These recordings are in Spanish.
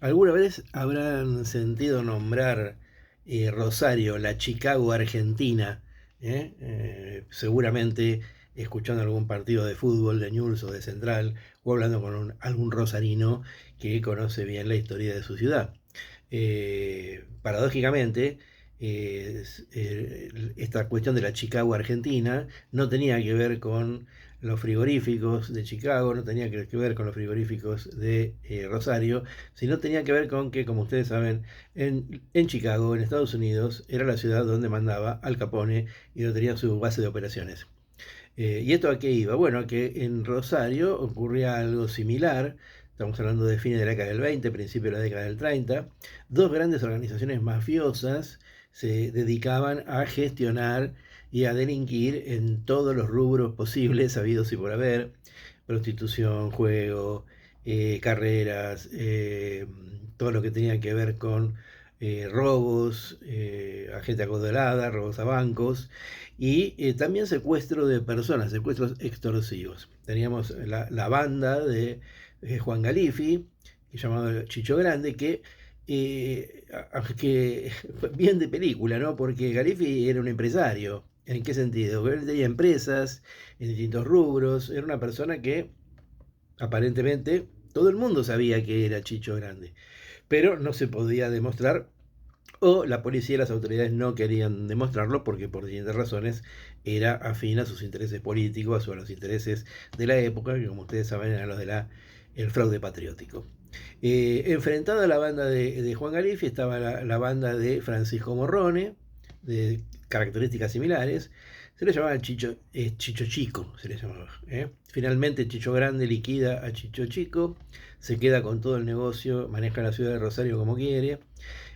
¿Alguna vez habrán sentido nombrar Rosario, la Chicago argentina? Seguramente escuchando algún partido de fútbol de Newell's o de Central, o hablando con algún rosarino que conoce bien la historia de su ciudad. Paradójicamente, esta cuestión de la Chicago argentina no tenía que ver con los frigoríficos de Chicago, no tenía que ver con los frigoríficos de Rosario, sino tenía que ver con que, como ustedes saben, en Chicago, en Estados Unidos, era la ciudad donde mandaba Al Capone y donde tenía su base de operaciones. ¿Y esto a qué iba? Bueno, que en Rosario ocurría algo similar. Estamos hablando de fines de la década del 20, principio de la década del 30. Dos grandes organizaciones mafiosas se dedicaban a gestionar y a delinquir en todos los rubros posibles, habidos y por haber: prostitución, juego, carreras, todo lo que tenía que ver con robos, a gente acaudalada, robos a bancos y también secuestro de personas, secuestros extorsivos. Teníamos la banda de Juan Galifi, llamado Chicho Grande, que bien de película, ¿no? Porque Galifi era un empresario. ¿En qué sentido? Él tenía empresas en distintos rubros, era una persona que aparentemente todo el mundo sabía que era Chicho Grande, pero no se podía demostrar, o la policía y las autoridades no querían demostrarlo porque por distintas razones era afín a sus intereses políticos o a los intereses de la época, que como ustedes saben eran los de el fraude patriótico. Enfrentada a la banda de Juan Galifi estaba la banda de Francisco Morrone, de características similares. Se le llamaba Chicho Chico, se le llamaba. Finalmente Chicho Grande liquida a Chicho Chico, se queda con todo el negocio, maneja la ciudad de Rosario como quiere.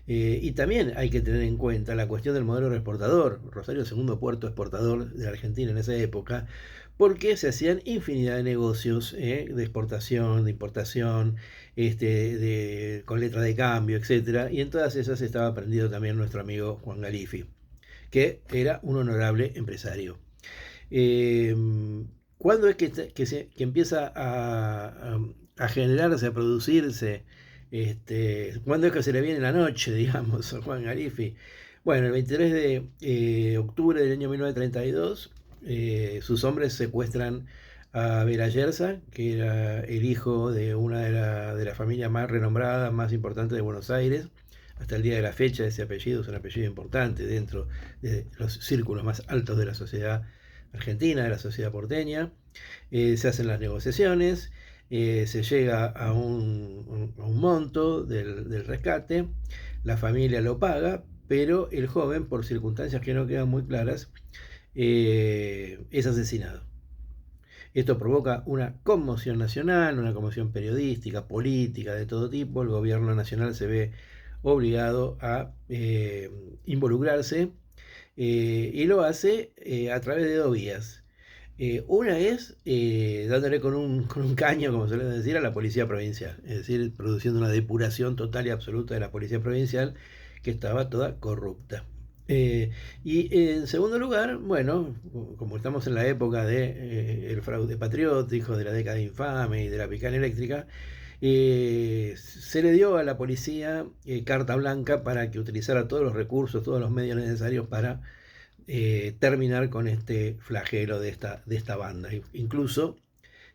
Y también hay que tener en cuenta la cuestión del modelo exportador. Rosario, segundo puerto exportador de Argentina en esa época, porque se hacían infinidad de negocios de exportación, de importación, con letra de cambio, etcétera. Y en todas esas estaba prendido también nuestro amigo Juan Galifi, que era un honorable empresario. Eh, ¿Cuándo es que empieza a generarse, a producirse? ¿Cuándo es que se le viene la noche, digamos, a Juan Garifi? Bueno, el 23 de octubre del año 1932, sus hombres secuestran a Bela Yerza, que era el hijo de una de la familia más renombrada, más importante de Buenos Aires. Hasta el día de la fecha ese apellido es un apellido importante dentro de los círculos más altos de la sociedad argentina, de la sociedad porteña. Se hacen las negociaciones, se llega a un monto del rescate, la familia lo paga, pero el joven, por circunstancias que no quedan muy claras, es asesinado. Esto provoca una conmoción nacional, una conmoción periodística, política, de todo tipo. El gobierno nacional se ve obligado a involucrarse, y lo hace a través de dos vías. Una es dándole con un caño, como suelen decir, a la policía provincial, es decir, produciendo una depuración total y absoluta de la policía provincial, que estaba toda corrupta. Eh, y en segundo lugar, bueno, como estamos en la época de el fraude patriótico, de la década infame y de la picana eléctrica, se le dio a la policía carta blanca para que utilizara todos los recursos, todos los medios necesarios para terminar con este flagelo de esta banda. Incluso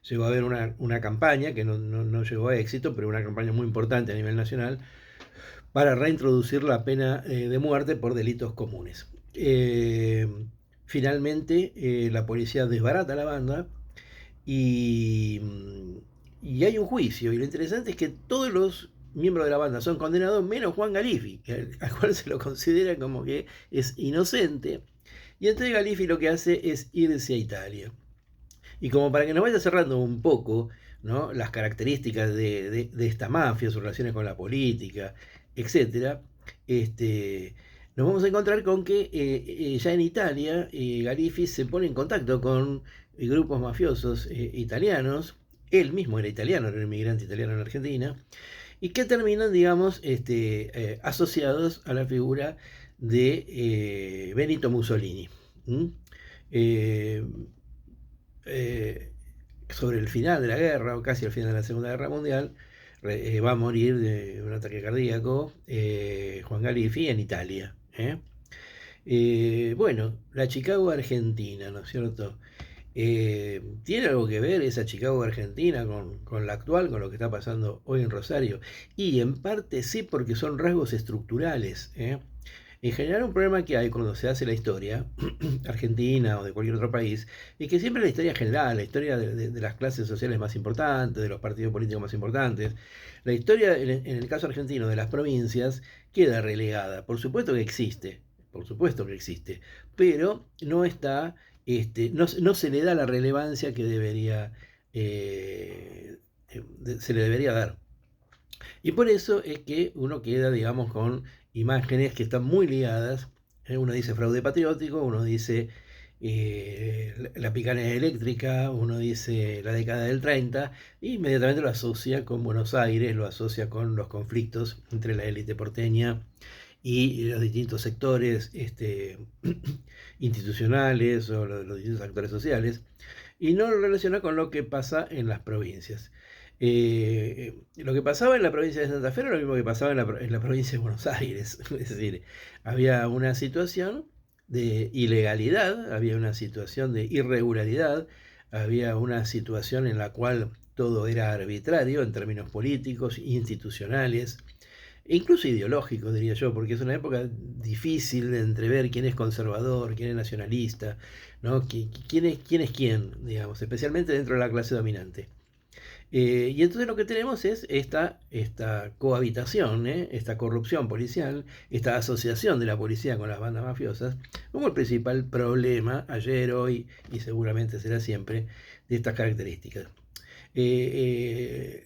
llegó a haber una campaña que no llegó a éxito, pero una campaña muy importante a nivel nacional para reintroducir la pena de muerte por delitos comunes. Finalmente, la policía desbarata la banda y, y hay un juicio. Y lo interesante es que todos los miembros de la banda son condenados, menos Juan Galifi, al cual se lo considera como que es inocente. Y entonces Galifi lo que hace es irse a Italia. Y como para que nos vaya cerrando un poco, ¿no?, las características de esta mafia, sus relaciones con la política, etcétera, nos vamos a encontrar con que ya en Italia Galifi se pone en contacto con grupos mafiosos italianos. Él mismo era italiano, era un inmigrante italiano en Argentina, y que terminan, digamos, asociados a la figura de Benito Mussolini. ¿Mm? Eh, eh, Sobre el final de la guerra, o casi al final de la Segunda Guerra Mundial, va a morir de un ataque cardíaco, Juan Galifi, en Italia. Bueno, la Chicago Argentina, ¿no es cierto? ¿Tiene algo que ver esa Chicago Argentina con la actual, con lo que está pasando hoy en Rosario? Y en parte sí, porque son rasgos estructurales. En general, un problema que hay cuando se hace la historia argentina o de cualquier otro país es que siempre la historia general, la historia de las clases sociales más importantes, de los partidos políticos más importantes, la historia en el caso argentino de las provincias queda relegada. Por supuesto que existe, por supuesto que existe, pero no está, no se le da la relevancia que debería, se le debería dar. Y por eso es que uno queda, digamos, con imágenes que están muy ligadas. Uno dice fraude patriótico, uno dice la picanera eléctrica, uno dice la década del 30, e inmediatamente lo asocia con Buenos Aires, lo asocia con los conflictos entre la élite porteña y los distintos sectores institucionales o los distintos actores sociales, y no lo relaciona con lo que pasa en las provincias. Lo que pasaba en la provincia de Santa Fe era lo mismo que pasaba en la provincia de Buenos Aires. Es decir, había una situación de ilegalidad, había una situación de irregularidad, había una situación en la cual todo era arbitrario en términos políticos, institucionales, e incluso ideológicos, diría yo, porque es una época difícil de entrever quién es conservador, quién es nacionalista, ¿no? Quién es quién, digamos, especialmente dentro de la clase dominante. Y entonces lo que tenemos es esta cohabitación, esta corrupción policial, esta asociación de la policía con las bandas mafiosas, como el principal problema ayer, hoy y seguramente será siempre de estas características.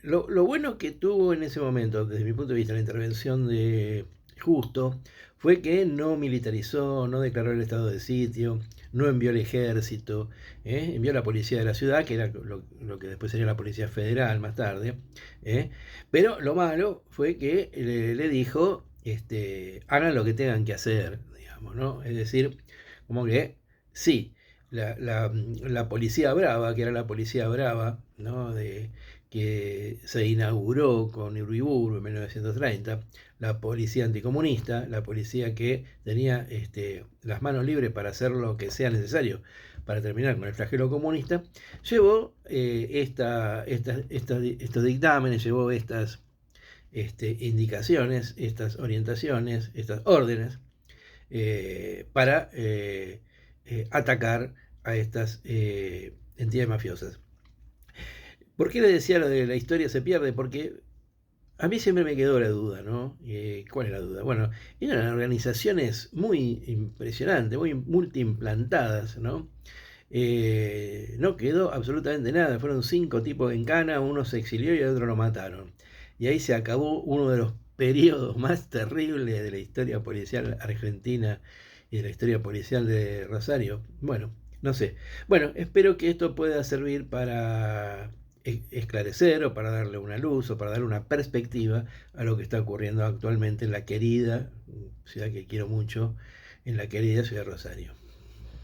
Lo bueno que tuvo en ese momento, desde mi punto de vista, la intervención de Justo, fue que no militarizó, no declaró el estado de sitio, no envió el ejército, envió a la policía de la ciudad, que era lo que después sería la policía federal más tarde. Pero lo malo fue que le dijo, hagan lo que tengan que hacer, digamos, ¿no? Es decir, como que sí, la policía brava, que era la policía brava, ¿no? Que se inauguró con Uriburu en 1930, la policía anticomunista, la policía que tenía las manos libres para hacer lo que sea necesario para terminar con el flagelo comunista, llevó estos dictámenes, llevó estas indicaciones, estas orientaciones, estas órdenes para atacar a estas entidades mafiosas. ¿Por qué le decía lo de la historia se pierde? Porque a mí siempre me quedó la duda, ¿no? ¿Cuál es la duda? Bueno, eran organizaciones muy impresionantes, muy multiimplantadas, ¿no? No quedó absolutamente nada. Fueron 5 tipos en cana, uno se exilió y el otro lo mataron. Y ahí se acabó uno de los periodos más terribles de la historia policial argentina y de la historia policial de Rosario. Bueno, no sé. Bueno, espero que esto pueda servir para esclarecer o para darle una luz o para darle una perspectiva a lo que está ocurriendo actualmente en la querida ciudad que quiero mucho, en la querida ciudad de Rosario.